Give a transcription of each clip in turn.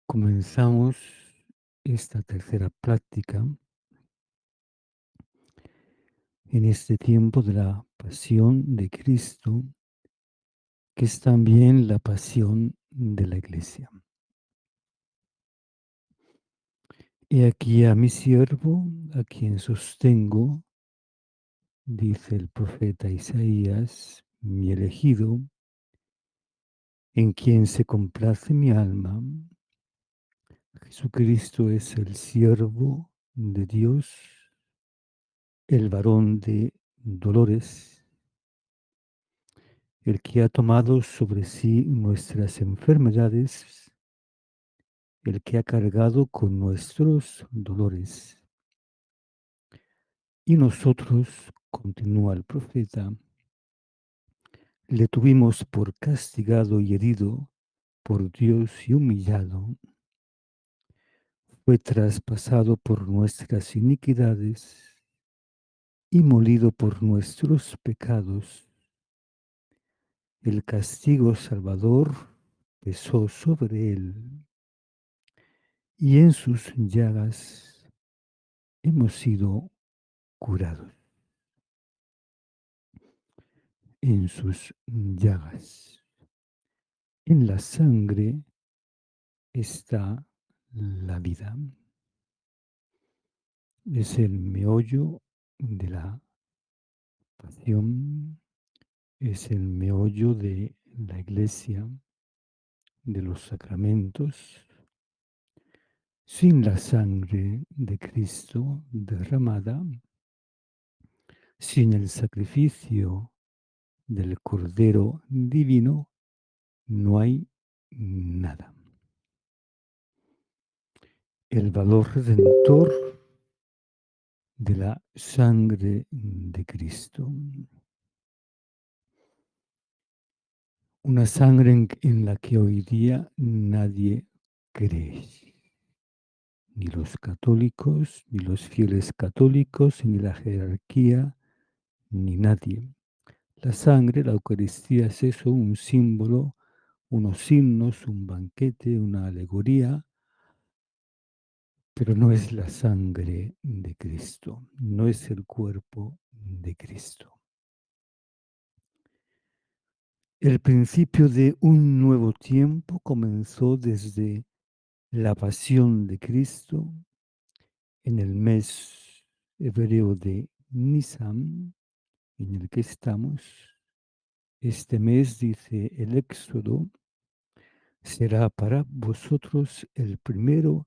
Comenzamos esta tercera práctica en este tiempo de la pasión de Cristo, que es también la pasión de la Iglesia. He aquí a mi siervo, a quien sostengo, dice el profeta Isaías, mi elegido, en quien se complace mi alma. Jesucristo es el siervo de Dios, el varón de dolores, el que ha tomado sobre sí nuestras enfermedades, el que ha cargado con nuestros dolores. Y nosotros, continúa el profeta, le tuvimos por castigado y herido por Dios y humillado. Fue traspasado por nuestras iniquidades y molido por nuestros pecados. El castigo salvador pesó sobre él, y en sus llagas hemos sido curados. En sus llagas. En la sangre está la vida. Es el meollo de la pasión, es el meollo de la iglesia, de los sacramentos. Sin la sangre de Cristo derramada, sin el sacrificio del Cordero Divino, no hay nada. El valor redentor de la sangre de Cristo. Una sangre en la que hoy día nadie cree. Ni los católicos, ni los fieles católicos, ni la jerarquía, ni nadie. La sangre, la Eucaristía es eso, un símbolo, unos signos, un banquete, una alegoría, pero no es la sangre de Cristo, no es el cuerpo de Cristo. El principio de un nuevo tiempo comenzó desde la pasión de Cristo en el mes hebreo de Nisan, en el que estamos. Este mes, dice el Éxodo, será para vosotros el primero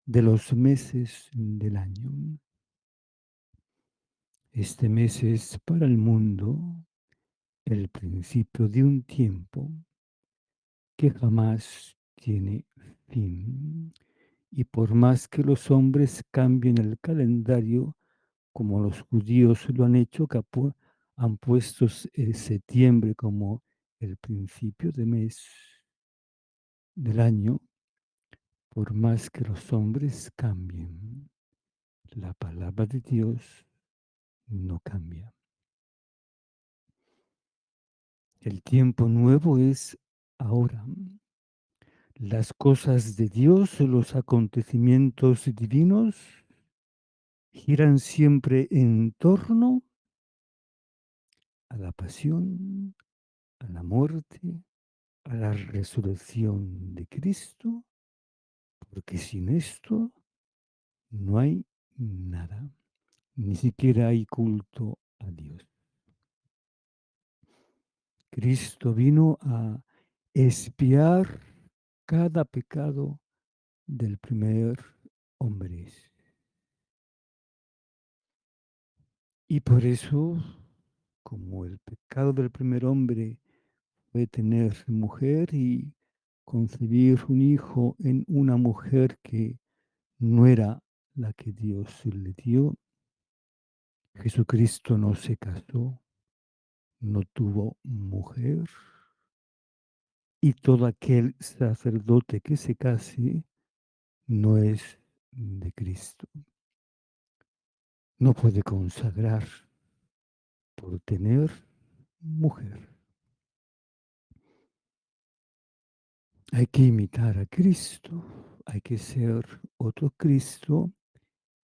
de los meses del año. Este mes es para el mundo el principio de un tiempo que jamás tiene fin. Y por más que los hombres cambien el calendario, como los judíos lo han hecho, que han puesto septiembre como el principio de mes del año, por más que los hombres cambien, la palabra de Dios no cambia. El tiempo nuevo es ahora. Las cosas de Dios, los acontecimientos divinos, giran siempre en torno a la pasión, a la muerte, a la resurrección de Cristo, porque sin esto no hay nada, ni siquiera hay culto a Dios. Cristo vino a expiar cada pecado del primer hombre. Y por eso, como el pecado del primer hombre fue tener mujer y concebir un hijo en una mujer que no era la que Dios le dio, Jesucristo no se casó, no tuvo mujer, y todo aquel sacerdote que se case no es de Cristo. No puede consagrar por tener mujer. Hay que imitar a Cristo, hay que ser otro Cristo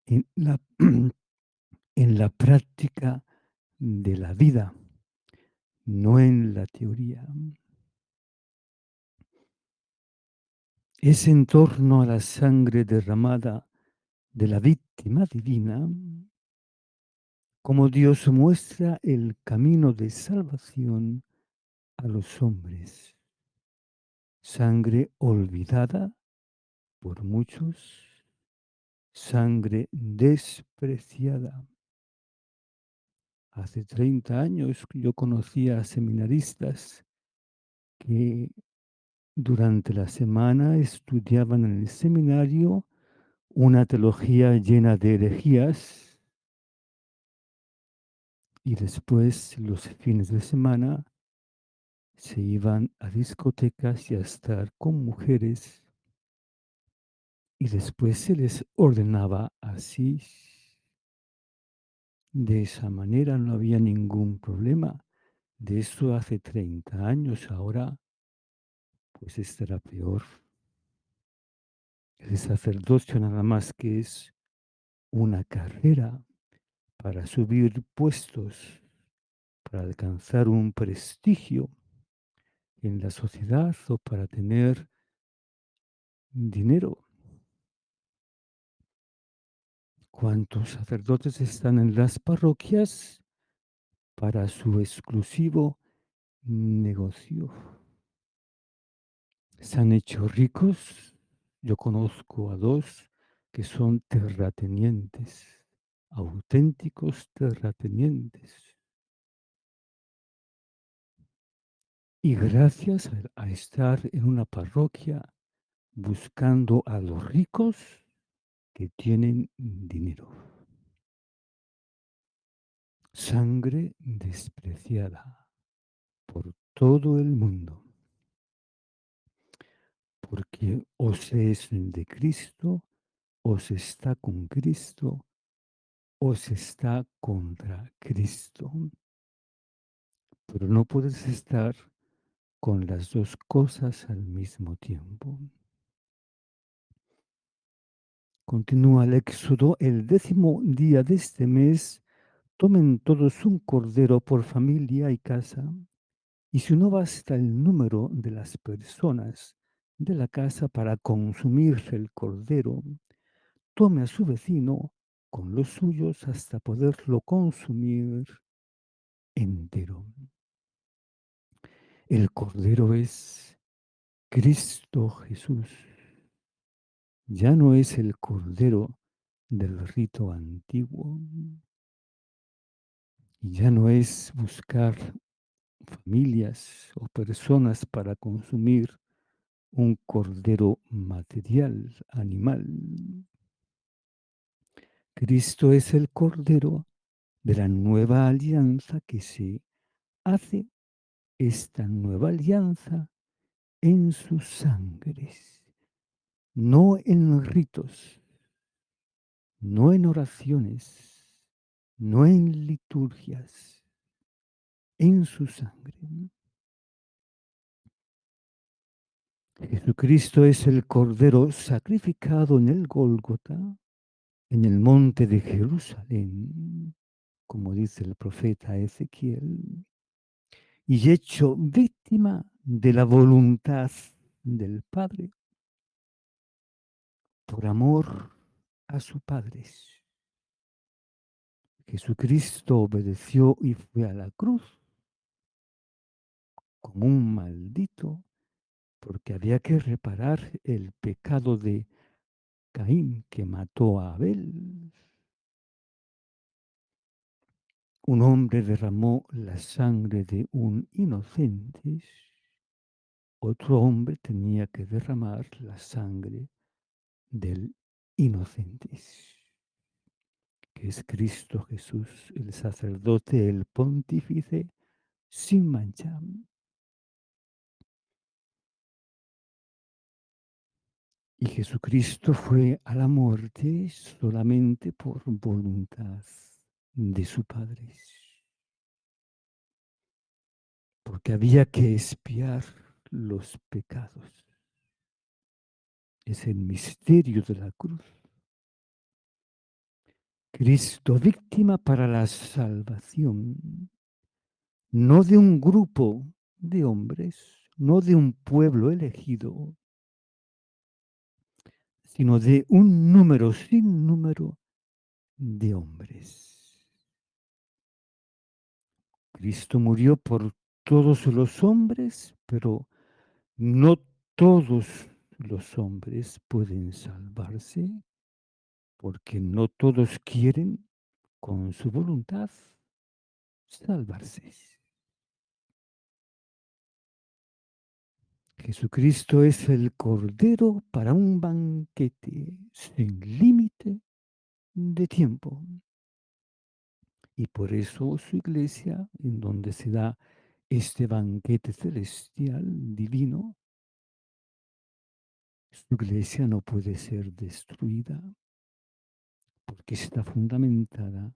en la, en la práctica de la vida, no en la teoría. Es en torno a la sangre derramada de la víctima divina como Dios muestra el camino de salvación a los hombres. Sangre olvidada por muchos, sangre despreciada. Hace 30 años yo conocía a seminaristas que durante la semana estudiaban en el seminario una teología llena de herejías y después los fines de semana se iban a discotecas y a estar con mujeres y después se les ordenaba así. De esa manera no había ningún problema. De eso hace 30 años, ahora pues estará peor. El sacerdocio nada más que es una carrera para subir puestos, para alcanzar un prestigio en la sociedad o para tener dinero. ¿Cuántos sacerdotes están en las parroquias para su exclusivo negocio? Se han hecho ricos. Yo conozco a dos que son terratenientes, auténticos terratenientes. Y gracias a estar en una parroquia buscando a los ricos que tienen dinero. Sangre despreciada por todo el mundo, porque o se es de Cristo, o se está con Cristo, o se está contra Cristo. Pero no puedes estar con las dos cosas al mismo tiempo. Continúa el Éxodo, el 10º día de este mes, tomen todos un cordero por familia y casa, y si no basta el número de las personas de la casa para consumir el cordero, tome a su vecino con los suyos hasta poderlo consumir entero. El cordero es Cristo Jesús. Ya no es el cordero del rito antiguo, y ya no es buscar familias o personas para consumir un cordero material, animal. Cristo es el cordero de la nueva alianza que se hace esta nueva alianza en sus sangres, no en ritos, no en oraciones, no en liturgias, en su sangre. Jesucristo es el cordero sacrificado en el Gólgota, en el monte de Jerusalén, como dice el profeta Ezequiel, y hecho víctima de la voluntad del Padre por amor a su Padre. Jesucristo obedeció y fue a la cruz como un maldito porque había que reparar el pecado de Caín que mató a Abel. Un hombre derramó la sangre de un inocente, otro hombre tenía que derramar la sangre del inocente, que es Cristo Jesús, el sacerdote, el pontífice, sin mancha. Y Jesucristo fue a la muerte solamente por voluntad de su Padre, porque había que expiar los pecados. Es el misterio de la cruz. Cristo víctima para la salvación, no de un grupo de hombres, no de un pueblo elegido, sino de un número sin número de hombres. Cristo murió por todos los hombres, pero no todos los hombres pueden salvarse porque no todos quieren, con su voluntad, salvarse. Jesucristo es el Cordero para un banquete sin límite de tiempo. Y por eso su iglesia, en donde se da este banquete celestial, divino, su iglesia no puede ser destruida porque está fundamentada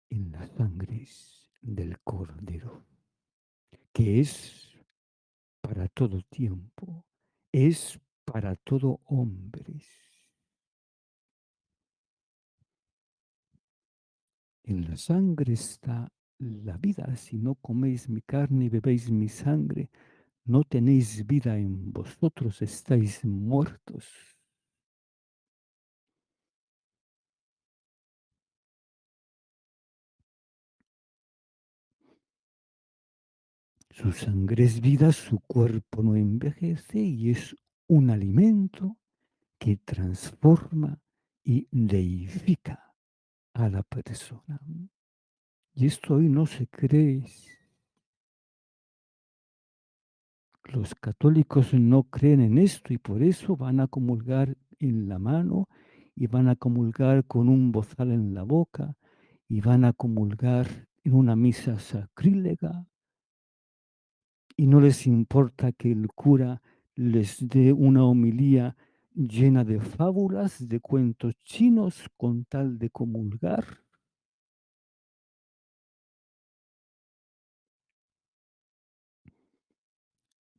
en la sangre del Cordero, que es para todo tiempo, es para todo hombre. En la sangre está la vida. Si no coméis mi carne y bebéis mi sangre, no tenéis vida en vosotros, estáis muertos. Su sangre es vida, su cuerpo no envejece y es un alimento que transforma y deifica a la persona. Y esto hoy no se cree. Los católicos no creen en esto y por eso van a comulgar en la mano y van a comulgar con un bozal en la boca y van a comulgar en una misa sacrílega y no les importa que el cura les dé una homilía llena de fábulas, de cuentos chinos con tal de comulgar.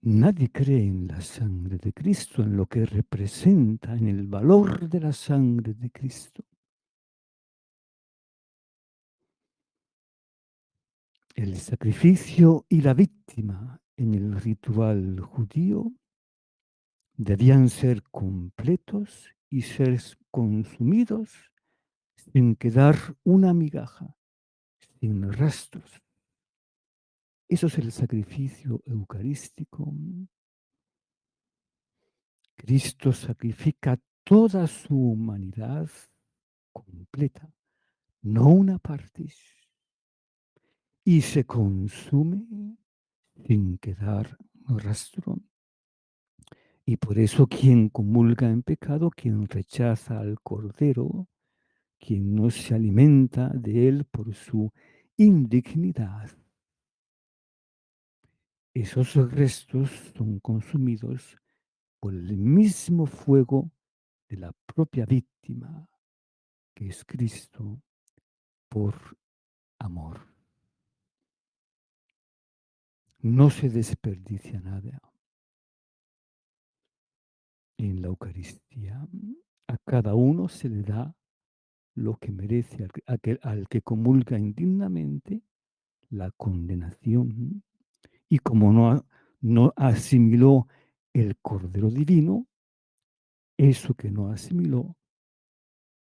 Nadie cree en la sangre de Cristo, en lo que representa, en el valor de la sangre de Cristo. El sacrificio y la víctima en el ritual judío debían ser completos y ser consumidos sin quedar una migaja, sin rastros. Eso es el sacrificio eucarístico. Cristo sacrifica toda su humanidad completa, no una parte, y se consume sin quedar rastro. Y por eso quien comulga en pecado, quien rechaza al Cordero, quien no se alimenta de él por su indignidad, esos restos son consumidos por el mismo fuego de la propia víctima, que es Cristo, por amor. No se desperdicia nada en la Eucaristía. A cada uno se le da lo que merece al que comulga indignamente la condenación. Y como no asimiló el Cordero Divino, eso que no asimiló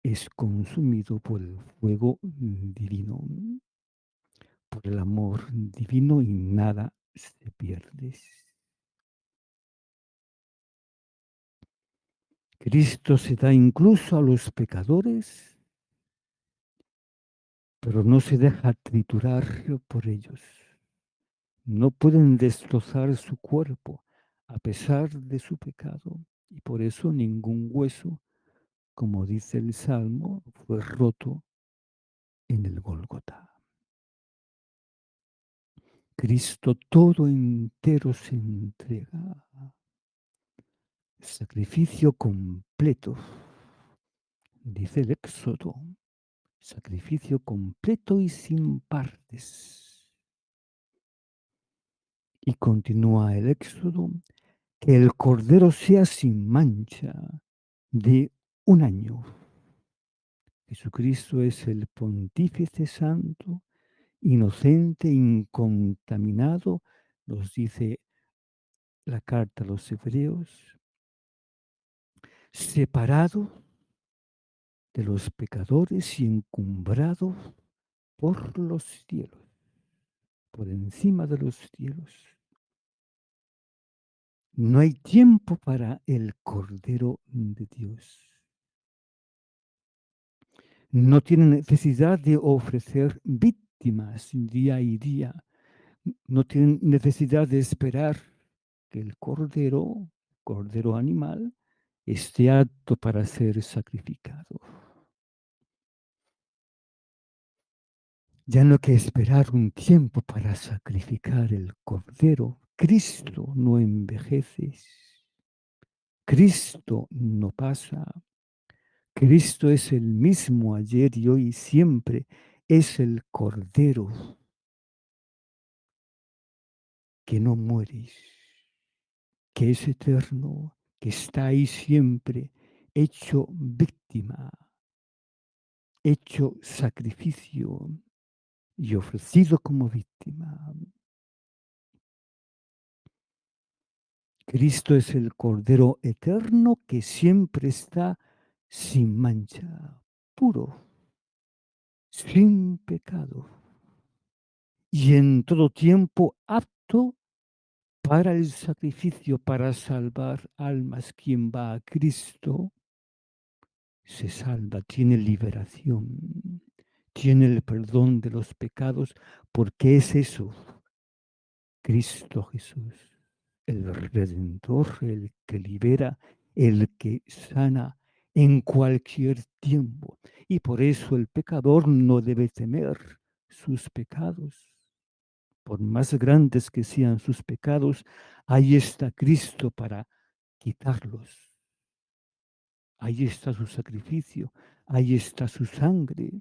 es consumido por el fuego divino, por el amor divino y nada se pierde. Cristo se da incluso a los pecadores, pero no se deja triturar por ellos. No pueden destrozar su cuerpo a pesar de su pecado y por eso ningún hueso, como dice el Salmo, fue roto en el Gólgota. Cristo todo entero se entrega, sacrificio completo, dice el Éxodo, sacrificio completo y sin partes. Y continúa el Éxodo, que el cordero sea sin mancha de un año. Jesucristo es el pontífice santo, inocente, incontaminado, nos dice la carta a los hebreos, separado de los pecadores y encumbrado por los cielos, por encima de los cielos. No hay tiempo para el Cordero de Dios. No tiene necesidad de ofrecer víctimas día y día. No tiene necesidad de esperar que el cordero animal, esté apto para ser sacrificado. Ya no hay que esperar un tiempo para sacrificar el cordero. Cristo no envejece. Cristo no pasa. Cristo es el mismo ayer y hoy y siempre. Es el cordero que no muere, que es eterno, que está ahí siempre, hecho víctima, hecho sacrificio y ofrecido como víctima. Cristo es el Cordero eterno que siempre está sin mancha, puro, sin pecado y en todo tiempo apto para el sacrificio, para salvar almas. Quien va a Cristo se salva, tiene liberación, tiene el perdón de los pecados, porque es eso, Cristo Jesús, el Redentor, el que libera, el que sana en cualquier tiempo. Y por eso el pecador no debe temer sus pecados. Por más grandes que sean sus pecados, ahí está Cristo para quitarlos. Ahí está su sacrificio, ahí está su sangre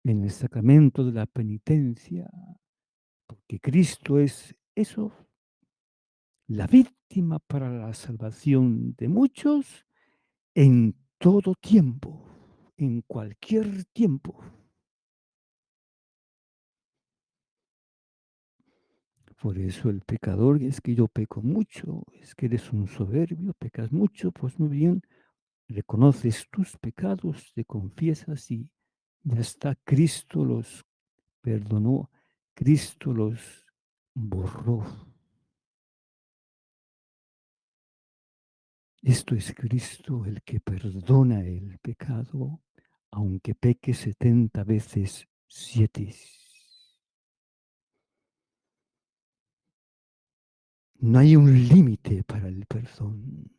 en el sacramento de la penitencia, porque Cristo es eso, la víctima para la salvación de muchos en todo tiempo, en cualquier tiempo. Por eso el pecador es que yo peco mucho, es que eres un soberbio, pecas mucho, pues muy bien, reconoces tus pecados, te confiesas y ya está, Cristo los perdonó, Cristo los borró. Esto es Cristo el que perdona el pecado, aunque peque 70 veces 7. No hay un límite para el perdón.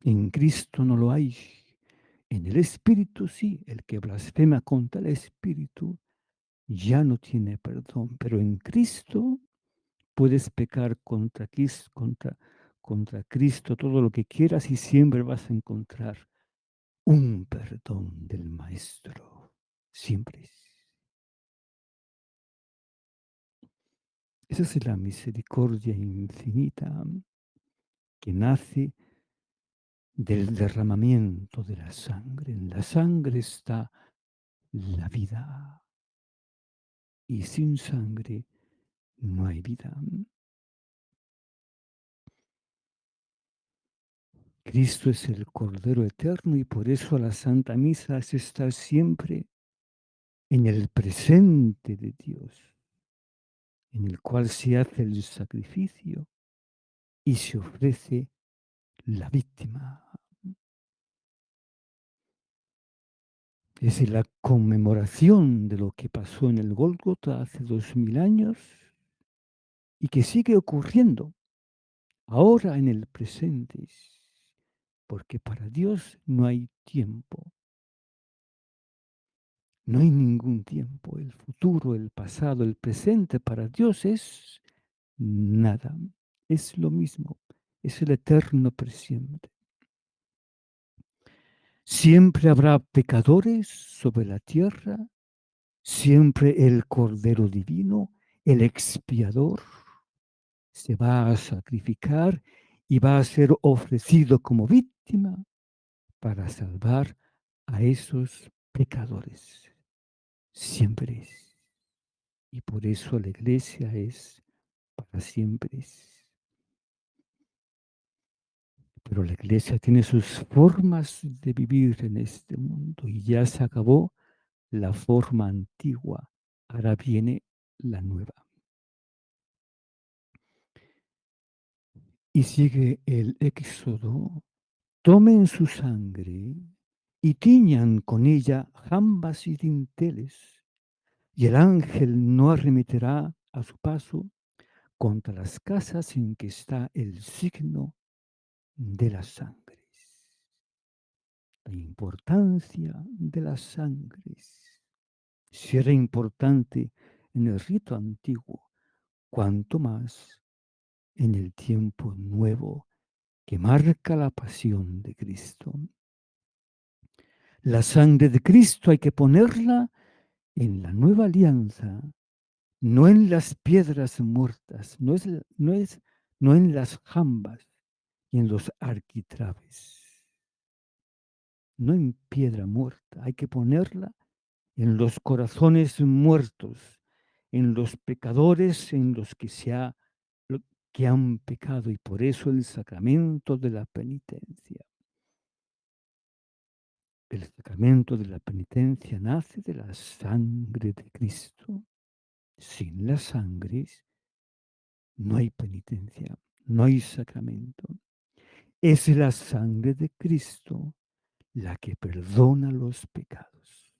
En Cristo no lo hay. En el Espíritu sí, el que blasfema contra el Espíritu ya no tiene perdón, pero en Cristo puedes pecar contra Cristo todo lo que quieras y siempre vas a encontrar un perdón del Maestro. Siempre. Esa es la misericordia infinita que nace del derramamiento de la sangre. En la sangre está la vida y sin sangre no hay vida. Cristo es el Cordero Eterno y por eso la Santa Misa es estar siempre en el presente de Dios, en el cual se hace el sacrificio y se ofrece la víctima. Es la conmemoración de lo que pasó en el Gólgota hace 2000 años y que sigue ocurriendo ahora en el presente, porque para Dios no hay tiempo, no hay ningún tiempo. El futuro, el pasado, el presente para Dios es nada, es lo mismo, es el eterno presente. Siempre habrá pecadores sobre la tierra, siempre el Cordero Divino, el expiador, se va a sacrificar y va a ser ofrecido como víctima para salvar a esos pecadores. Siempre es. Y por eso la iglesia es para siempre. Pero la iglesia tiene sus formas de vivir en este mundo y ya se acabó la forma antigua. Ahora viene la nueva. Y sigue el éxodo. Tomen su sangre y tiñan con ella jambas y dinteles, y el ángel no arremeterá a su paso contra las casas en que está el signo de las sangres. La importancia de las sangres. Si era importante en el rito antiguo, cuanto más en el tiempo nuevo que marca la pasión de Cristo. La sangre de Cristo hay que ponerla en la nueva alianza, no en las piedras muertas, no en las jambas y en los arquitrabes, no en piedra muerta, hay que ponerla en los corazones muertos, en los pecadores en los que que han pecado, y por eso el sacramento de la penitencia. El sacramento de la penitencia nace de la sangre de Cristo. Sin la sangre no hay penitencia, no hay sacramento. Es la sangre de Cristo la que perdona los pecados.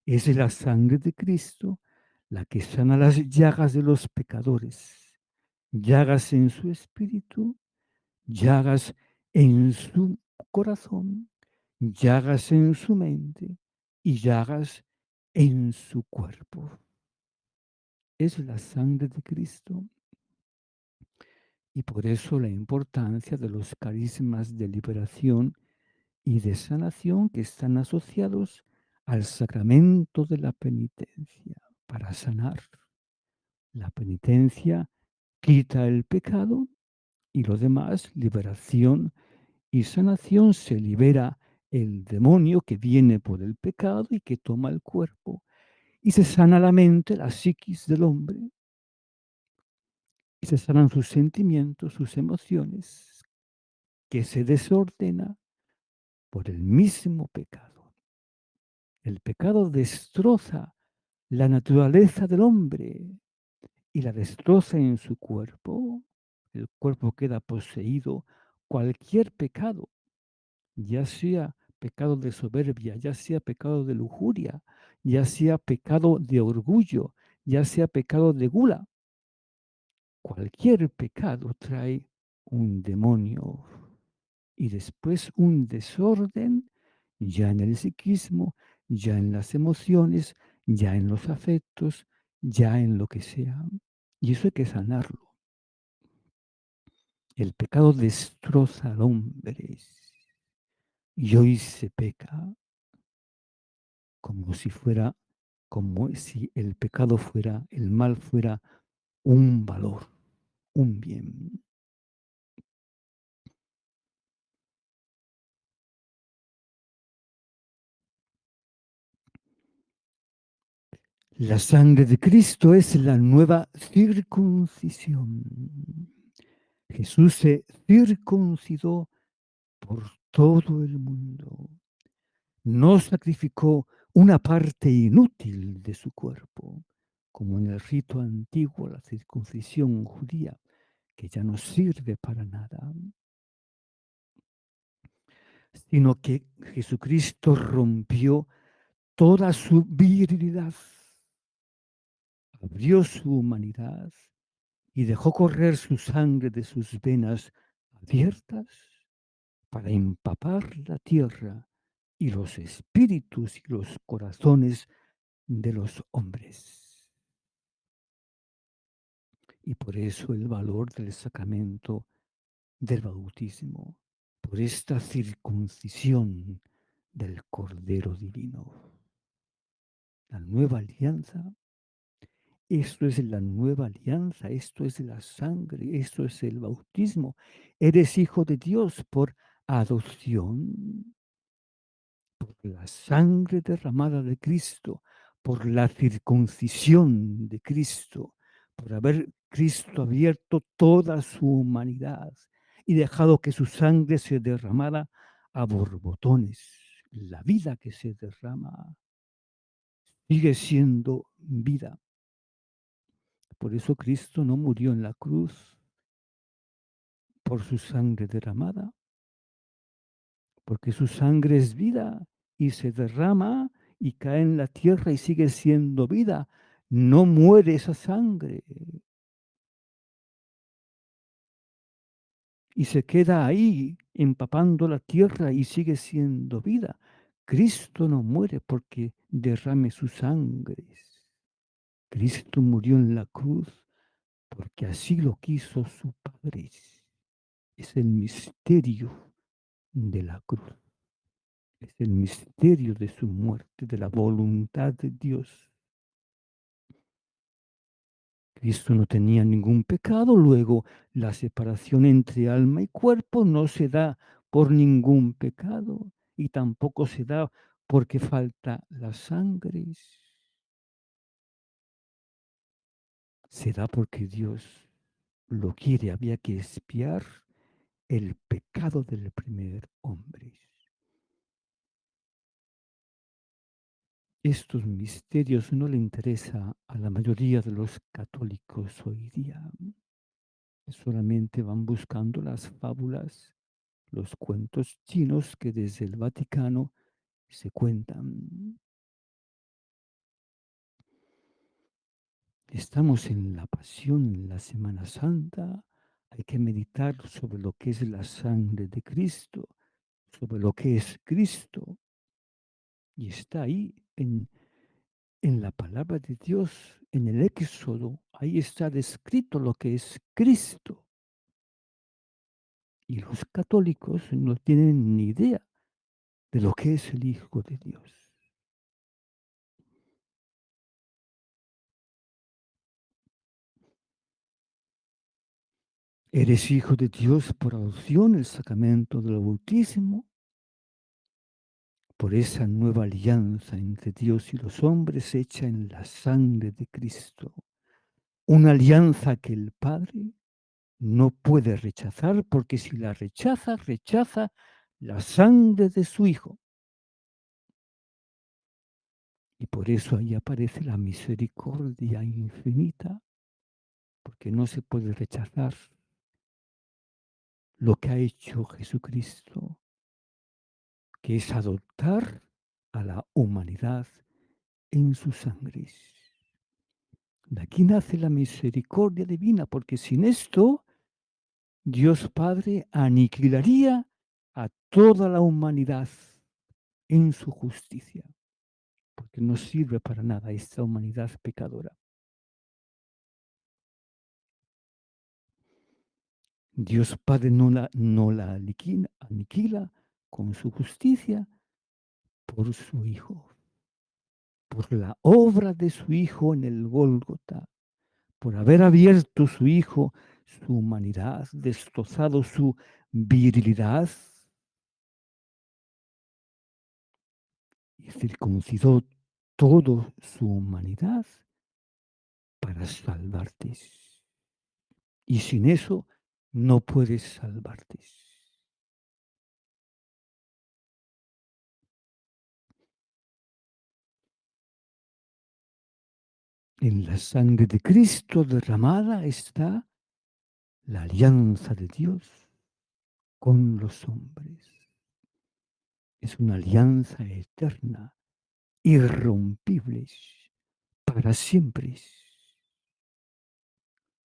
Es la sangre de Cristo la que sana las llagas de los pecadores, llagas en su espíritu, llagas en su corazón, llagas en su mente y llagas en su cuerpo. Es la sangre de Cristo. Y por eso la importancia de los carismas de liberación y de sanación que están asociados al sacramento de la penitencia para sanar. La penitencia quita el pecado y lo demás, liberación y sanación, se libera el demonio que viene por el pecado y que toma el cuerpo. Y se sana la mente, la psiquis del hombre, y se sanan sus sentimientos, sus emociones, que se desordena por el mismo pecado. El pecado destroza la naturaleza del hombre y la destroza en su cuerpo. El cuerpo queda poseído. Cualquier pecado, ya sea pecado de soberbia, ya sea pecado de lujuria, ya sea pecado de orgullo, ya sea pecado de gula, cualquier pecado trae un demonio y después un desorden ya en el psiquismo, ya en las emociones, ya en los afectos, ya en lo que sea. Y eso hay que sanarlo. El pecado destroza al hombre y hoy se peca como si fuera, como si el pecado fuera, el mal fuera un valor, un bien. La sangre de Cristo es la nueva circuncisión. Jesús se circuncidó por todo el mundo. No sacrificó una parte inútil de su cuerpo, como en el rito antiguo, la circuncisión judía, que ya no sirve para nada, sino que Jesucristo rompió toda su virilidad, abrió su humanidad y dejó correr su sangre de sus venas abiertas para empapar la tierra y los espíritus y los corazones de los hombres. Y por eso el valor del sacramento del bautismo, por esta circuncisión del Cordero Divino. La nueva alianza Esto es la nueva alianza, esto es la sangre, esto es el bautismo. Eres hijo de Dios por adopción, por la sangre derramada de Cristo, por la circuncisión de Cristo, por haber Cristo abierto toda su humanidad y dejado que su sangre se derramara a borbotones. La vida que se derrama sigue siendo vida. Por eso Cristo no murió en la cruz por su sangre derramada, porque su sangre es vida y se derrama y cae en la tierra y sigue siendo vida. No muere esa sangre y se queda ahí empapando la tierra y sigue siendo vida. Cristo no muere porque derrame su sangre. Cristo murió en la cruz porque así lo quiso su Padre. Es el misterio de la cruz. Es el misterio de su muerte, de la voluntad de Dios. Cristo no tenía ningún pecado, luego la separación entre alma y cuerpo no se da por ningún pecado y tampoco se da porque falta la sangre. Se da porque Dios lo quiere, había que expiar el pecado del primer hombre. Estos misterios no le interesa a la mayoría de los católicos hoy día. Solamente van buscando las fábulas, los cuentos chinos que desde el Vaticano se cuentan. Estamos en la pasión, en la Semana Santa. Hay que meditar sobre lo que es la sangre de Cristo, sobre lo que es Cristo. Y está ahí en la palabra de Dios, en el Éxodo. Ahí está descrito lo que es Cristo. Y los católicos no tienen ni idea de lo que es el Hijo de Dios. Eres hijo de Dios por adopción, el sacramento del bautismo, por esa nueva alianza entre Dios y los hombres hecha en la sangre de Cristo. Una alianza que el Padre no puede rechazar porque si la rechaza, rechaza la sangre de su Hijo. Y por eso ahí aparece la misericordia infinita, porque no se puede rechazar lo que ha hecho Jesucristo, que es adoptar a la humanidad en su sangre. De aquí nace la misericordia divina, porque sin esto Dios Padre aniquilaría a toda la humanidad en su justicia, porque no sirve para nada esta humanidad pecadora. Dios Padre no la aniquila con su justicia por su Hijo, por la obra de su Hijo en el Gólgota, por haber abierto su Hijo, su humanidad, destrozado su virilidad y circuncidó toda su humanidad para salvarte. Y sin eso no puedes salvarte. En la sangre de Cristo derramada está la alianza de Dios con los hombres. Es una alianza eterna, irrompible, para siempre.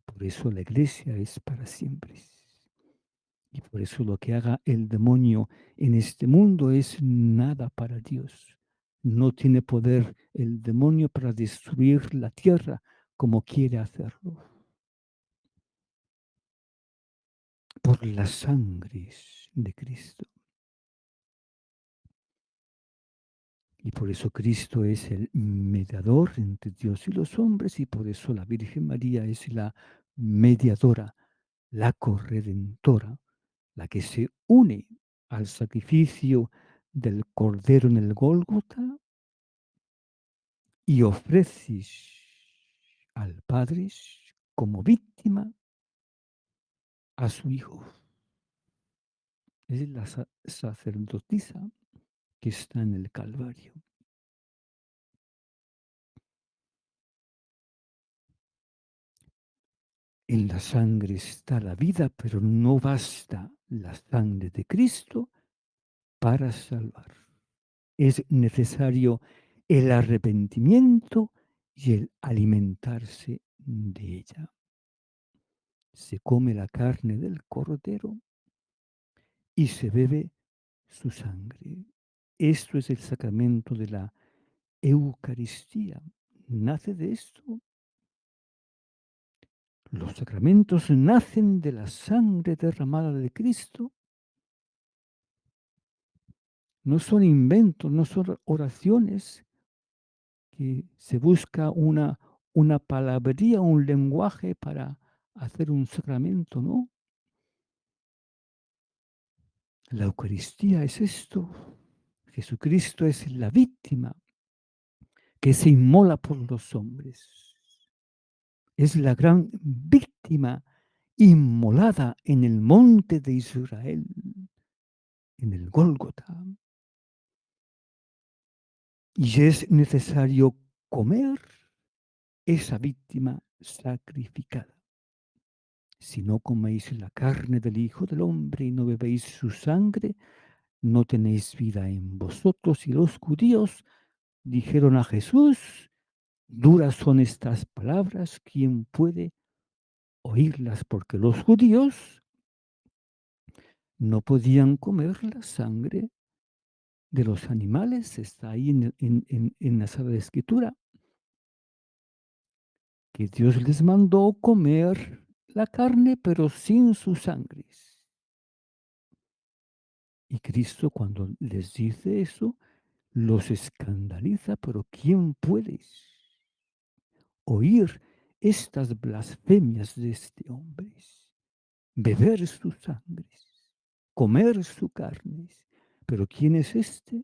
Por eso la iglesia es para siempre. Y por eso lo que haga el demonio en este mundo es nada para Dios. No tiene poder el demonio para destruir la tierra como quiere hacerlo. Por las sangres de Cristo. Y por eso Cristo es el mediador entre Dios y los hombres, y por eso la Virgen María es la mediadora, la corredentora, la que se une al sacrificio del Cordero en el Gólgota y ofreces al Padre como víctima a su Hijo. Es la sacerdotisa que está en el Calvario. En la sangre está la vida, pero no basta la sangre de Cristo para salvar. Es necesario el arrepentimiento y el alimentarse de ella. Se come la carne del cordero y se bebe su sangre. Esto es el sacramento de la Eucaristía. Nace de esto. Los sacramentos nacen de la sangre derramada de Cristo. No son inventos, no son oraciones que se busca una palabrería, un lenguaje para hacer un sacramento, ¿no? La Eucaristía es esto. Jesucristo es la víctima que se inmola por los hombres. Es la gran víctima inmolada en el monte de Israel, en el Gólgota. Y es necesario comer esa víctima sacrificada. Si no coméis la carne del Hijo del Hombre y no bebéis su sangre, no tenéis vida en vosotros. Y los judíos dijeron a Jesús, duras son estas palabras, ¿quién puede oírlas? Porque los judíos no podían comer la sangre de los animales, está ahí en la Sagrada Escritura, que Dios les mandó comer la carne, pero sin su sangre. Y Cristo cuando les dice eso, los escandaliza, pero ¿quién puede oír estas blasfemias de este hombre? Beber su sangre, comer su carne. Pero ¿quién es este?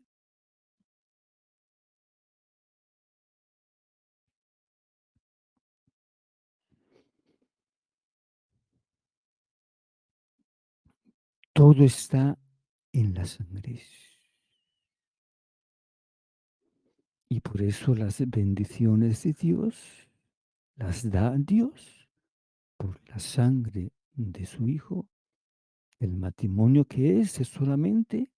Todo está en la sangre. Y por eso las bendiciones de Dios las da Dios por la sangre de su Hijo. El matrimonio que es solamente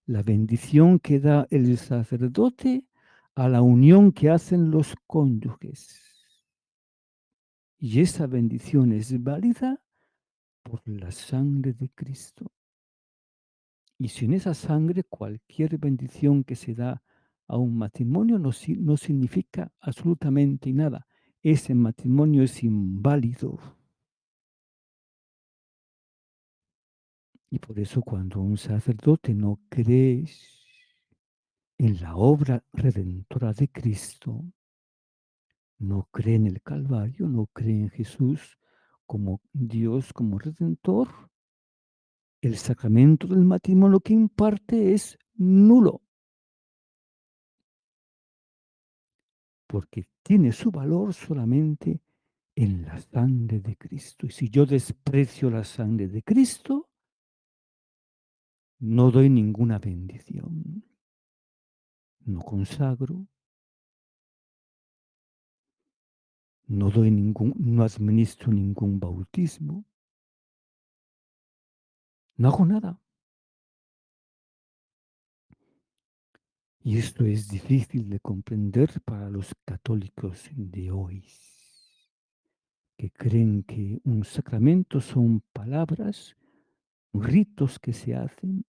la bendición que da el sacerdote a la unión que hacen los cónyuges. Y esa bendición es válida por la sangre de Cristo. Y sin esa sangre, cualquier bendición que se da a un matrimonio no significa absolutamente nada. Ese matrimonio es inválido. Y por eso cuando un sacerdote no cree en la obra redentora de Cristo, no cree en el Calvario, no cree en Jesús como Dios, como Redentor, el sacramento del matrimonio que imparte es nulo, porque tiene su valor solamente en la sangre de Cristo. Y si yo desprecio la sangre de Cristo, no doy ninguna bendición, no consagro, no administro ningún bautismo, no hago nada. Y esto es difícil de comprender para los católicos de hoy, que creen que un sacramento son palabras, ritos que se hacen,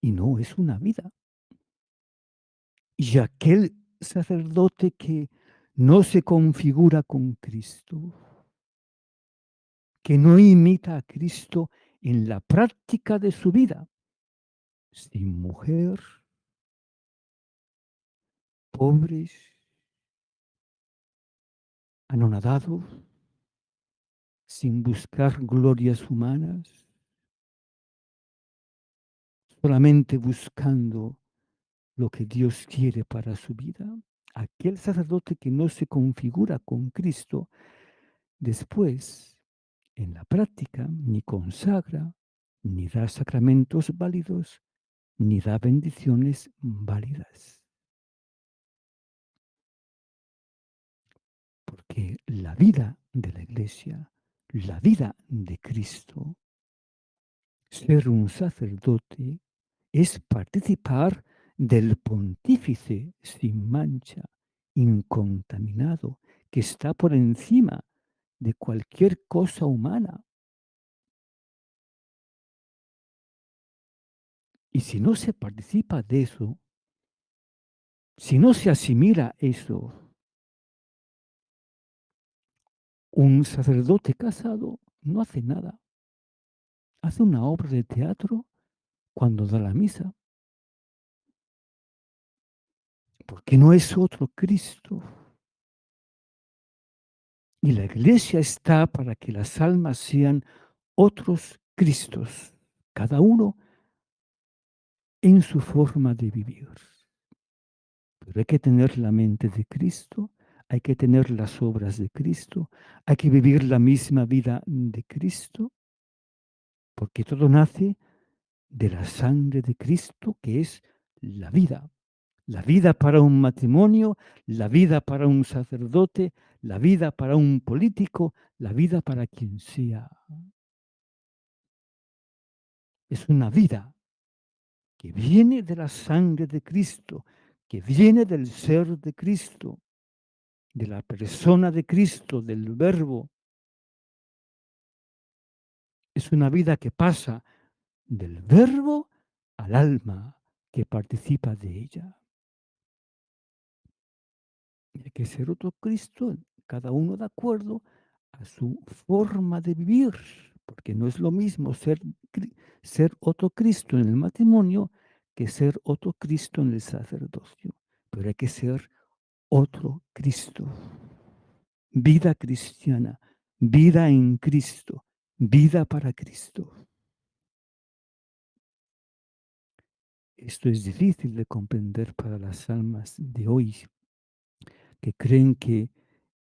y no es una vida. Y aquel sacerdote que no se configura con Cristo, que no imita a Cristo en la práctica de su vida, sin mujer, pobres, anonadados, sin buscar glorias humanas, solamente buscando lo que Dios quiere para su vida. Aquel sacerdote que no se configura con Cristo, después, en la práctica, ni consagra, ni da sacramentos válidos, ni da bendiciones válidas. Porque la vida de la Iglesia, la vida de Cristo, ser un sacerdote es participar del pontífice sin mancha, incontaminado, que está por encima de cualquier cosa humana. Y si no se participa de eso, si no se asimila eso, un sacerdote casado no hace nada. Hace una obra de teatro cuando da la misa, porque no es otro Cristo. Y la iglesia está para que las almas sean otros Cristos, cada uno en su forma de vivir. Pero hay que tener la mente de Cristo, hay que tener las obras de Cristo, hay que vivir la misma vida de Cristo, porque todo nace de la sangre de Cristo, que es la vida. La vida para un matrimonio, la vida para un sacerdote, la vida para un político, la vida para quien sea. Es una vida que viene de la sangre de Cristo, que viene del ser de Cristo, de la persona de Cristo, del Verbo. Es una vida que pasa del Verbo al alma que participa de ella. Y hay que ser otro Cristo, cada uno de acuerdo a su forma de vivir, porque no es lo mismo ser otro Cristo en el matrimonio que ser otro Cristo en el sacerdocio. Pero hay que ser otro Cristo. Vida cristiana, vida en Cristo, vida para Cristo. Esto es difícil de comprender para las almas de hoy, que creen que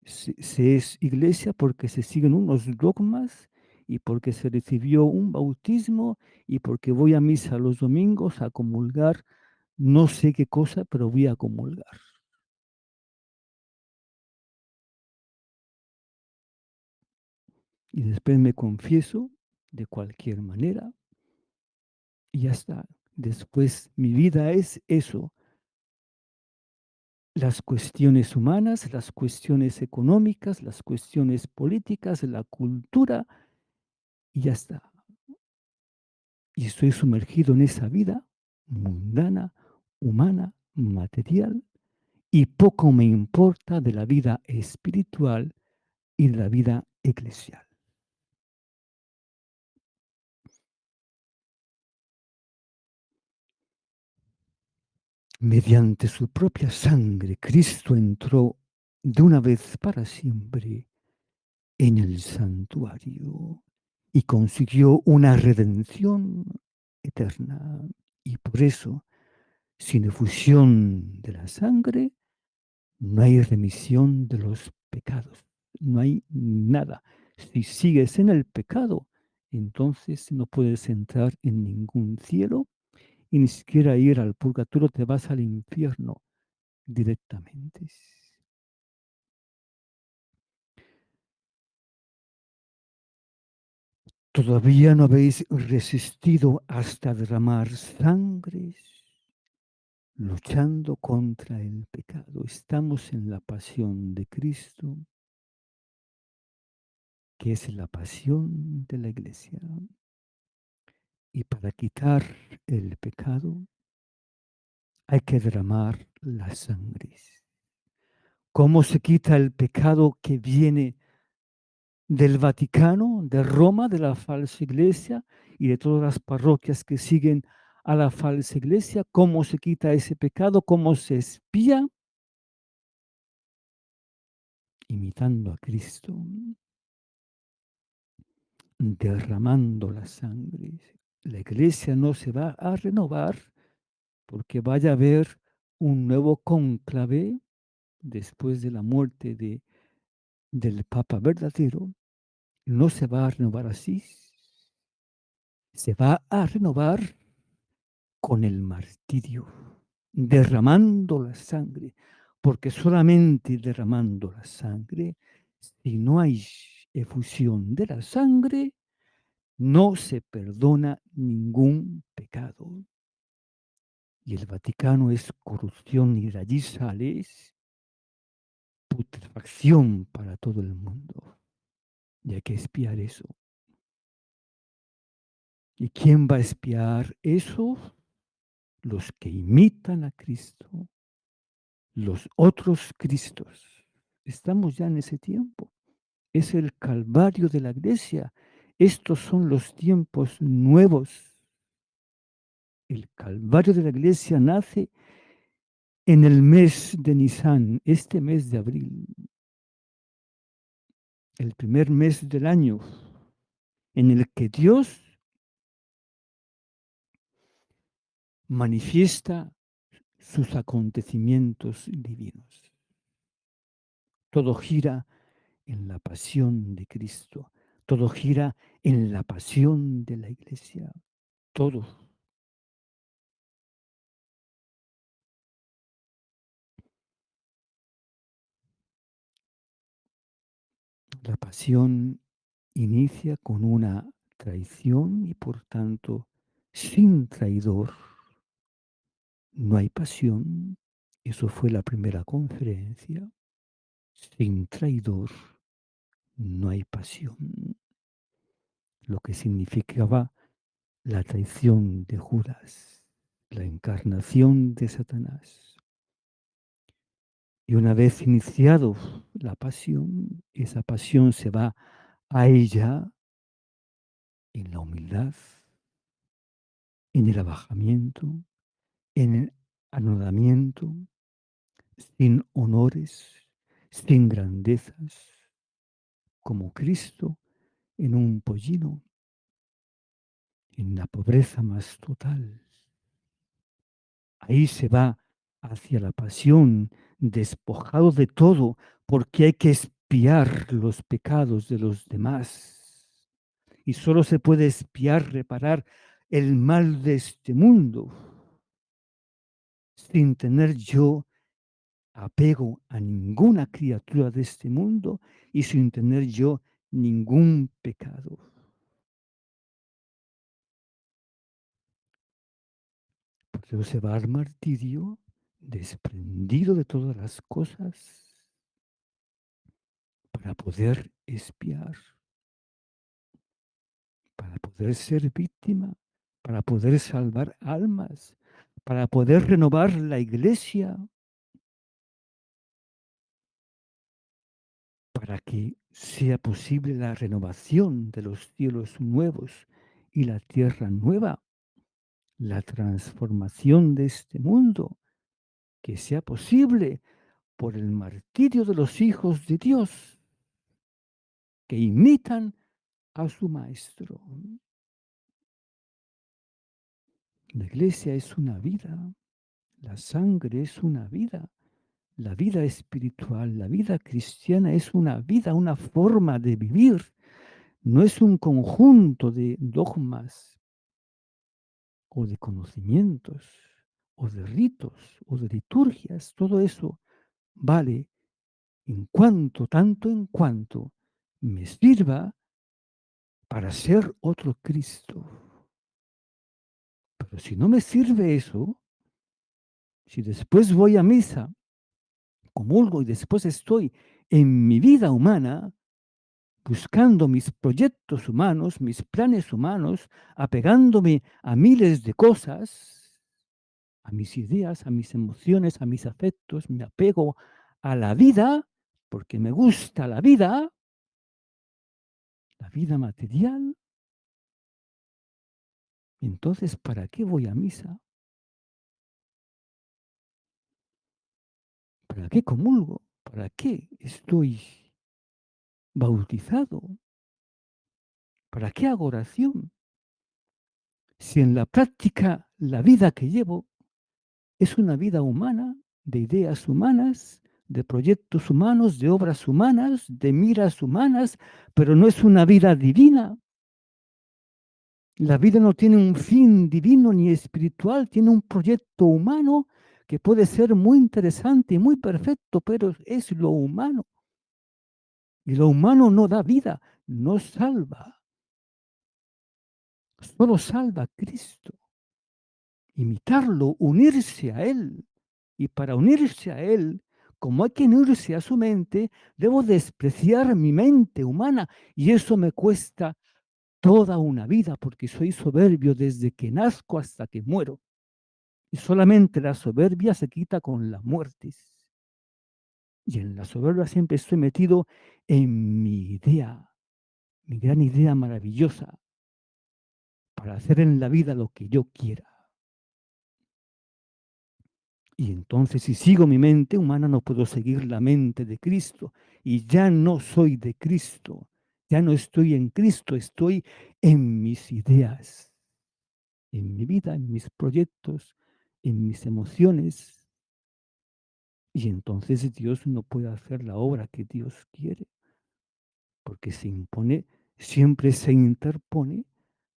se es iglesia porque se siguen unos dogmas y porque se recibió un bautismo y porque voy a misa los domingos a comulgar, no sé qué cosa, pero voy a comulgar. Y después me confieso de cualquier manera y ya está. Después mi vida es eso, las cuestiones humanas, las cuestiones económicas, las cuestiones políticas, la cultura, y ya está. Y estoy sumergido en esa vida mundana, humana, material, y poco me importa de la vida espiritual y de la vida eclesial. Mediante su propia sangre, Cristo entró de una vez para siempre en el santuario y consiguió una redención eterna. Y por eso, sin efusión de la sangre, no hay remisión de los pecados, no hay nada. Si sigues en el pecado, entonces no puedes entrar en ningún cielo y ni siquiera ir al purgatorio, te vas al infierno directamente. ¿Todavía no habéis resistido hasta derramar sangres, luchando contra el pecado? Estamos en la pasión de Cristo, que es la pasión de la iglesia. Y para quitar el pecado hay que derramar la sangre. ¿Cómo se quita el pecado que viene del Vaticano, de Roma, de la falsa iglesia y de todas las parroquias que siguen a la falsa iglesia? ¿Cómo se quita ese pecado? ¿Cómo se expía? imitando a Cristo, derramando la sangre. La iglesia no se va a renovar porque vaya a haber un nuevo cónclave después de la muerte del Papa verdadero. No se va a renovar así, se va a renovar con el martirio, derramando la sangre, porque solamente derramando la sangre, si no hay efusión de la sangre, no se perdona ningún pecado. Y el Vaticano es corrupción y de allí sale putrefacción para todo el mundo. Y hay que espiar eso. ¿Y quién va a espiar eso? Los que imitan a Cristo, los otros Cristos. Estamos ya en ese tiempo. Es el calvario de la iglesia. Estos son los tiempos nuevos. El calvario de la iglesia nace en el mes de Nisan, este mes de abril, el primer mes del año, en el que Dios manifiesta sus acontecimientos divinos. Todo gira en la pasión de Cristo, todo gira en la pasión de la iglesia, todo. La pasión inicia con una traición y por tanto, sin traidor no hay pasión. Eso fue la primera conferencia. Sin traidor no hay pasión. Lo que significaba la traición de Judas, la encarnación de Satanás. Y una vez iniciado la pasión, esa pasión se va a ella en la humildad, en el abajamiento, en el anodamiento, sin honores, sin grandezas, como Cristo en un pollino, en la pobreza más total. Ahí se va hacia la pasión, despojado de todo, porque hay que expiar los pecados de los demás. Y solo se puede expiar, reparar el mal de este mundo, sin tener yo apego a ninguna criatura de este mundo y sin tener yo ningún pecado. Por eso se va al martirio desprendido de todas las cosas para poder espiar, para poder ser víctima, para poder salvar almas, para poder renovar la iglesia, para que sea posible la renovación de los cielos nuevos y la tierra nueva, la transformación de este mundo, que sea posible por el martirio de los hijos de Dios que imitan a su maestro. La iglesia es una vida, la sangre es una vida, la vida espiritual, la vida cristiana es una vida, una forma de vivir, no es un conjunto de dogmas o de conocimientos o de ritos o de liturgias, todo eso vale en cuanto, tanto en cuanto me sirva para ser otro Cristo. Pero si no me sirve eso, si después voy a misa, comulgo y después estoy en mi vida humana buscando mis proyectos humanos, mis planes humanos, apegándome a miles de cosas, a mis ideas, a mis emociones, a mis afectos, me apego a la vida, porque me gusta la vida material, entonces, ¿para qué voy a misa? ¿Para qué comulgo? ¿Para qué estoy bautizado. ¿Para qué hago oración? Si en la práctica la vida que llevo es una vida humana, de ideas humanas, de proyectos humanos, de obras humanas, de miras humanas, pero no es una vida divina. La vida no tiene un fin divino ni espiritual, tiene un proyecto humano que puede ser muy interesante y muy perfecto, pero es lo humano. Y lo humano no da vida, no salva, solo salva Cristo. Imitarlo, unirse a Él. Y para unirse a Él, como hay que unirse a su mente, debo despreciar mi mente humana y eso me cuesta toda una vida porque soy soberbio desde que nazco hasta que muero. Y solamente la soberbia se quita con la muerte. Y en la soberbia siempre estoy metido en mi idea, mi gran idea maravillosa, para hacer en la vida lo que yo quiera. Y entonces, si sigo mi mente humana, no puedo seguir la mente de Cristo. Y ya no soy de Cristo. Ya no estoy en Cristo, estoy en mis ideas, en mi vida, en mis proyectos, en mis emociones. Y entonces Dios no puede hacer la obra que Dios quiere, porque se impone, siempre se interpone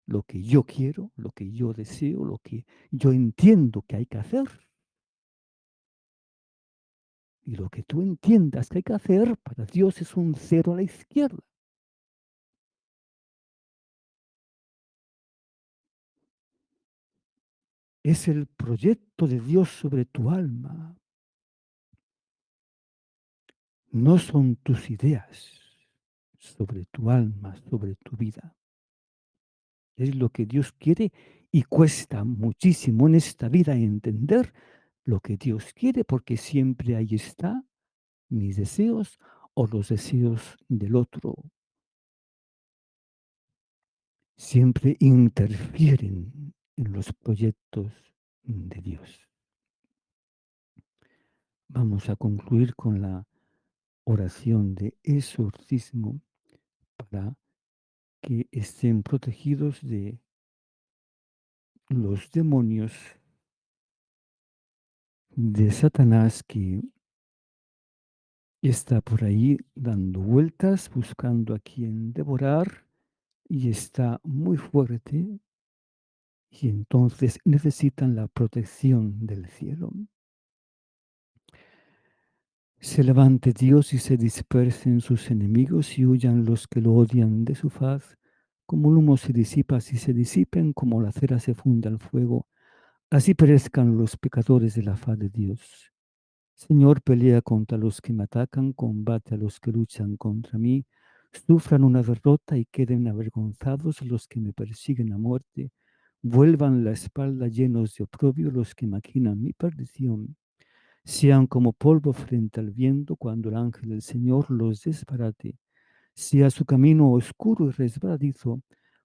lo que yo quiero, lo que yo deseo, lo que yo entiendo que hay que hacer. Y lo que tú entiendas que hay que hacer para Dios es un cero a la izquierda. Es el proyecto de Dios sobre tu alma. No son tus ideas sobre tu alma, sobre tu vida. Es lo que Dios quiere y cuesta muchísimo en esta vida entender lo que Dios quiere porque siempre ahí está mis deseos o los deseos del otro. Siempre interfieren en los proyectos de Dios. Vamos a concluir con la oración de exorcismo para que estén protegidos de los demonios de Satanás que está por ahí dando vueltas, buscando a quien devorar y está muy fuerte y entonces necesitan la protección del cielo. Se levante Dios y se dispersen sus enemigos y huyan los que lo odian de su faz. Como el humo se disipa, así se disipen, como la cera se funde al fuego, así perezcan los pecadores de la faz de Dios. Señor, pelea contra los que me atacan, combate a los que luchan contra mí, sufran una derrota y queden avergonzados los que me persiguen a muerte, vuelvan la espalda llenos de oprobio los que maquinan mi perdición. Sean como polvo frente al viento cuando el ángel del Señor los desbarate. Sea su camino oscuro y resbaladizo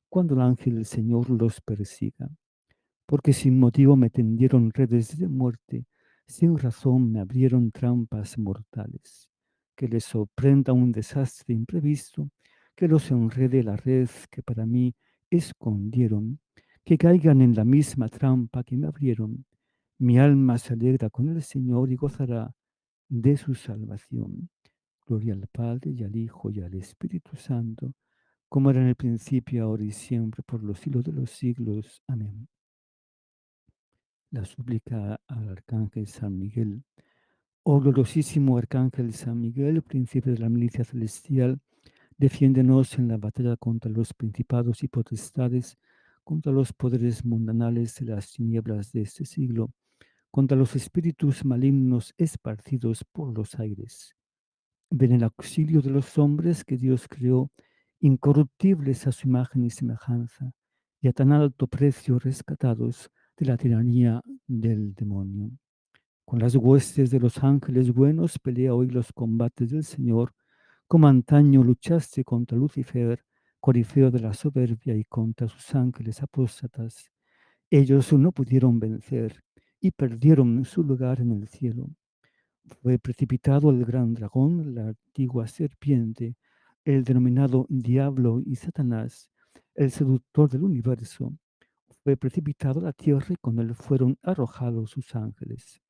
cuando el ángel del Señor los persiga. Porque sin motivo me tendieron redes de muerte, sin razón me abrieron trampas mortales. Que les sorprenda un desastre imprevisto, que los enrede la red que para mí escondieron, que caigan en la misma trampa que me abrieron. Mi alma se alegra con el Señor y gozará de su salvación. Gloria al Padre y al Hijo y al Espíritu Santo, como era en el principio, ahora y siempre, por los siglos de los siglos. Amén. La súplica al Arcángel San Miguel. Oh gloriosísimo Arcángel San Miguel, príncipe de la milicia celestial, defiéndenos en la batalla contra los principados y potestades, contra los poderes mundanales de las tinieblas de este siglo, contra los espíritus malignos esparcidos por los aires. Ven en auxilio de los hombres que Dios creó, incorruptibles a su imagen y semejanza, y a tan alto precio rescatados de la tiranía del demonio. Con las huestes de los ángeles buenos pelea hoy los combates del Señor, como antaño luchaste contra Lucifer, corifeo de la soberbia, y contra sus ángeles apóstatas. Ellos no pudieron vencer y perdieron su lugar en el cielo. Fue precipitado el gran dragón, la antigua serpiente, el denominado Diablo y Satanás, el seductor del universo, fue precipitado a la tierra y con él fueron arrojados sus ángeles.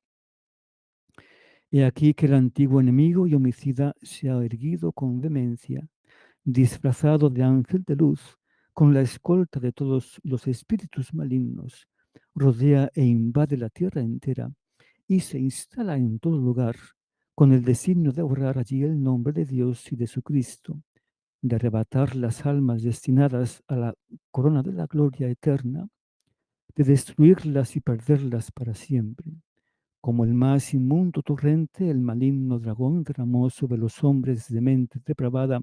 He aquí que el antiguo enemigo y homicida se ha erguido con vehemencia, disfrazado de ángel de luz, con la escolta de todos los espíritus malignos, rodea e invade la tierra entera y se instala en todo lugar, con el designio de borrar allí el nombre de Dios y de su Cristo, de arrebatar las almas destinadas a la corona de la gloria eterna, de destruirlas y perderlas para siempre. Como el más inmundo torrente, el maligno dragón derramó sobre los hombres de mente depravada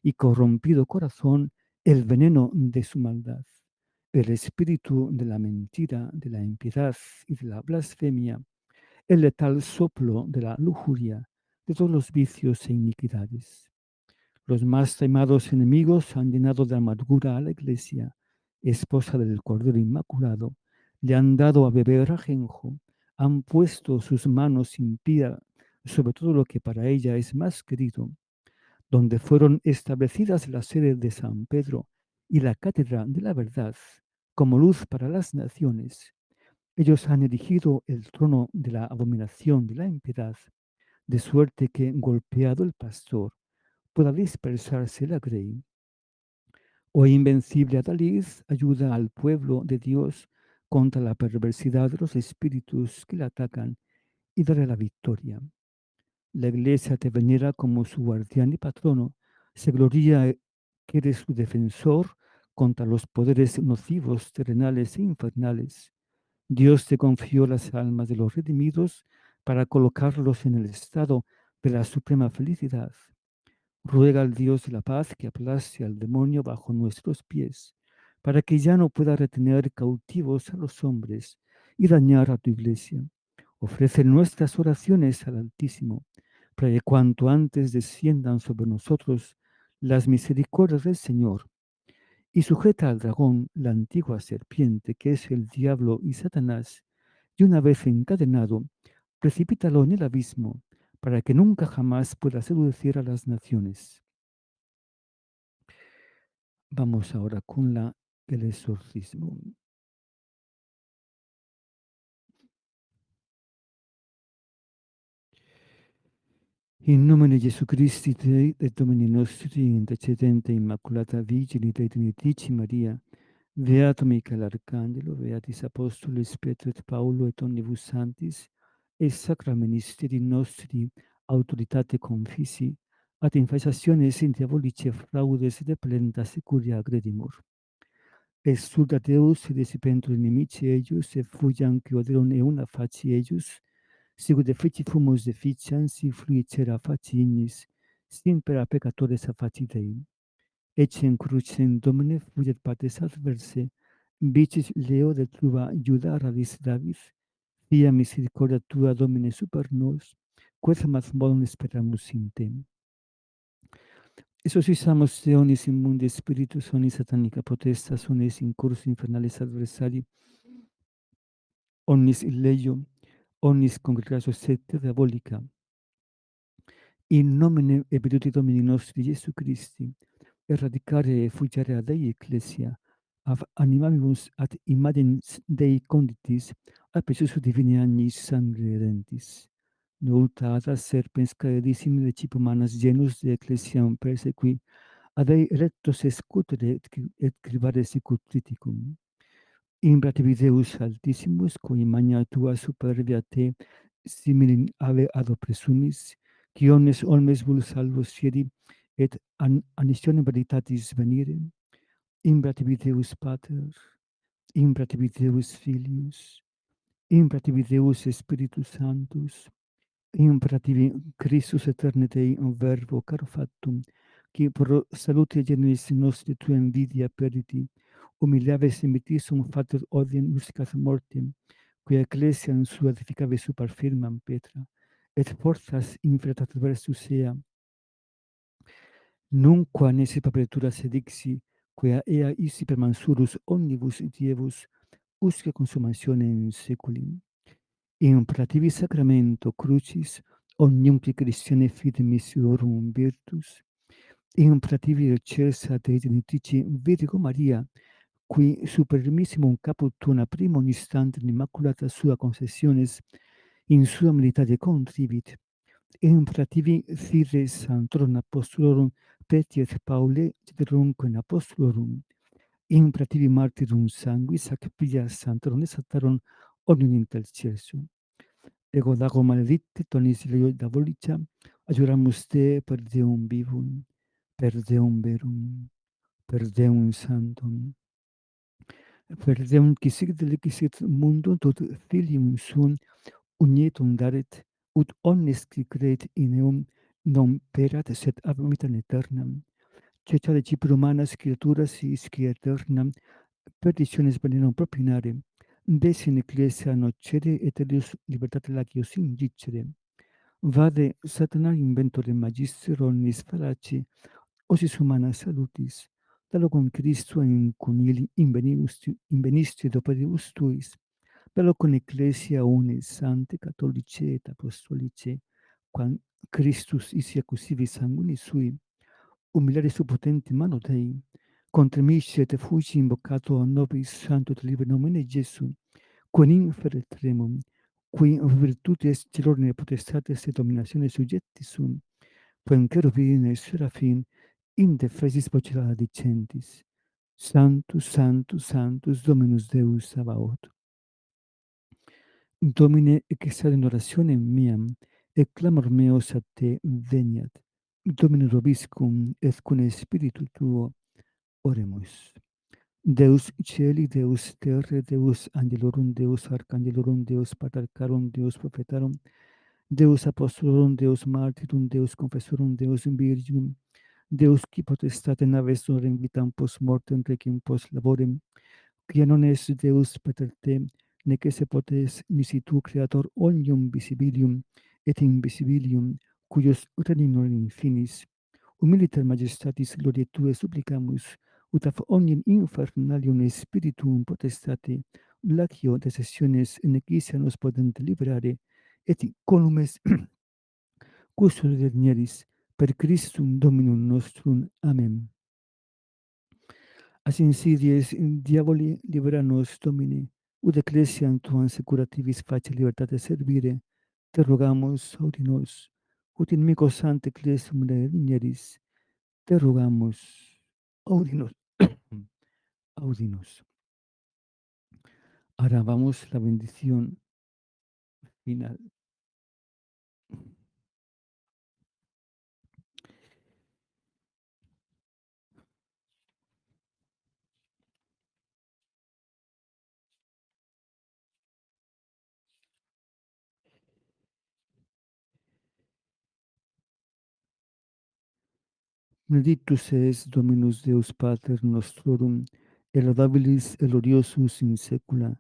y corrompido corazón el veneno de su maldad. El espíritu de la mentira, de la impiedad y de la blasfemia, el letal soplo de la lujuria, de todos los vicios e iniquidades. Los más temados enemigos han llenado de amargura a la iglesia, esposa del Cordero Inmaculado, le han dado a beber ajenjo, han puesto sus manos impías sobre todo lo que para ella es más querido, donde fueron establecidas la sede de San Pedro y la cátedra de la verdad como luz para las naciones. Ellos han erigido el trono de la abominación de la impiedad, de suerte que, golpeado el pastor, pueda dispersarse la grey. O invencible Adalid ayuda al pueblo de Dios contra la perversidad de los espíritus que le atacan y dará la victoria. La iglesia te venera como su guardián y patrono, se gloria que eres su defensor contra los poderes nocivos, terrenales e infernales. Dios te confió las almas de los redimidos para colocarlos en el estado de la suprema felicidad. Ruega al Dios de la paz que aplaste al demonio bajo nuestros pies, para que ya no pueda retener cautivos a los hombres y dañar a tu iglesia. Ofrece nuestras oraciones al Altísimo, para que cuanto antes desciendan sobre nosotros las misericordias del Señor, y sujeta al dragón, la antigua serpiente, que es el diablo y Satanás, y una vez encadenado, precipítalo en el abismo, para que nunca jamás pueda seducir a las naciones. Vamos ahora con el exorcismo. In nomine Gesù Christi, et Domini nostri, intercedente Immaculata Vigili, Dei Trinifici Maria, Beato Michael Arcangelo, Beatis Apostolis Petro et Paulo et omnibus sanctis, et sacra ministeri nostri, autoritate confisi, ad infestationes in diabolice fraudes de plenta securia agredimur. Exsulta Deus, et desipentur inimici eius, et fugiam que oderon euna faci eius, sicut effici fumus deficians, si fluicera faci ignis, simpera peccatores a facitei. Ecce in crucem Domine fuget pates adverse, vicis Leo de tuba Iuda radis David, fia misericordia tua Domine super nos, quod modum speramus in te. Exorcizamos de omnis immundi spiritus, omnis satanica potestas, omnis incursus infernales adversari, omnis illegium, omnis congregatio secta diabolica, in nomine et virtute Domini nostri Iesu Christi, eradicare e fugere ad Dei Ecclesia, animamibus ad imagen Dei conditis, a precisus divini agnis sangue redemptis. Nulta ad serpens caedissimi recipum manas genus de Ecclesiam persequi, ad Dei electos escutere et cribare sicut criticum. Imbrativi Deus altissimus, qui magna tua superbia te similin ave ad oppressumis, qui omnes olmes vulus salvos fieri et annistionem veritatis venire, imbrativi Deus Pater, imbrativi Deus Filius, imbrativi Deus Spiritus Sanctus, imbrativi Christus eternitei verbo caro factum, qui pro salute generis nostri tua invidia perditi, humiliaves imitisum fatus odiem justicat mortem, quia ecclesiam sua edificabe super firmam Petra, et fortas infratat versus ea, nunqua nisi papetura sedixi, quia ea isi per mansurus omnibus dievus, usque consumatione in seculim. In prativi sacramento crucis, omnium Christiane fide missiorum virtus, imperativi excelsa Dei genitrici Virgo Maria, qui supermissimum caput tuna primum instant immaculata sua concessiones in sua militare contribit, imperativi Fide Sanctorum Apostolorum Petri et Paulae ceterumque in Apostolorum, imperativi Martyrum Sanguis ac Pilia Sanctorum exaltarum omnium intercessum. Ego dago maledicte tonis leo diabolica, adjuramus te per Deum vivum, per Deum verum, per Deum sanctum, per Deum qui sic delicis mundo tot filium suum unitum daret, ut omnes qui creit in eum non perat sed ab vitam aeternam. Ceca recipro humanas creaturas isque aeternam perditionis venenum propinare, des in ecclesia nocere et elius libertate lacios indicere. Vade Satana inventore magister omnis fallaci, osis humana salutis, dalocum Christo in cunili invenisti operibus tuis, dalocum ecclesia unis sancte catholice et apostolice, quam Christus isi accusivi sanguinis sui, humilare su potente mano Dei, contrimisci et fugi invocato a nobis santo et liber nomine Jesu, quin infere tremum, qui virtutes celorne potestates et dominationes subjecti sunt, quem cherubim seraphim in defensis vocera dicentis, Sanctus, Sanctus, Sanctus, Dominus Deus Sabaoth. Domine, exercere in orationem meam, et clamor meos a te veniat. Domine robiscum, et cune spiritu tuo oremus. Deus caeli, Deus terrae, Deus angelorum, Deus archangelorum, Deus patriarcharum, Deus prophetarum, Deus apostolorum, Deus martyrum, Deus confessorum, Deus virginum, Deus qui potestate naves orem vitam post mortem requiem post laborem, quia non es Deus pater te, nec esse potes nisi tu creator omnium visibilium et invisibilium, cuius regnum non in finis, humiliter majestatis gloriae Tue supplicamus, ut af omnium infernalium spiritum potestate, lacio de sessiones in ecclesia nos podent liberare, et columes custode digneris, per Christum Dominum nostrum. Amen. As insidies diaboli libera nos, Domine, ut ecclesiam Tuam securativis face libertate servire, te rogamus, audi nos, ut in mico sante ecclesiam digneris, te rogamus, audi nos. Audi nos. Ahora vamos la bendición final. Benedictus es Dominus Deus Pater nostrorum, et laudabilis et gloriosus in saecula.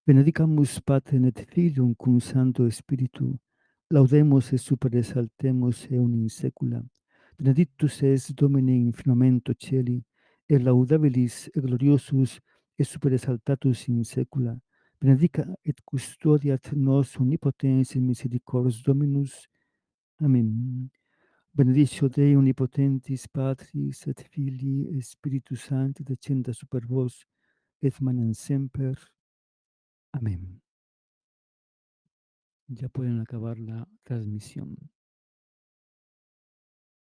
Benedicamus Patrem et Filium cum Sancto Spiritu, laudemus et super exaltemus eum in saecula. Benedictus es Domine in firmamento caeli, et laudabilis et gloriosus et super exaltatus in saecula. Benedicat et custodiat nos omnipotens et misericordias Dominus. Amen. Benedictio Dei omnipotentis Patris et Filii et Spiritus Sancti descenda super vos et manen semper. Amén. Ya pueden acabar la transmisión.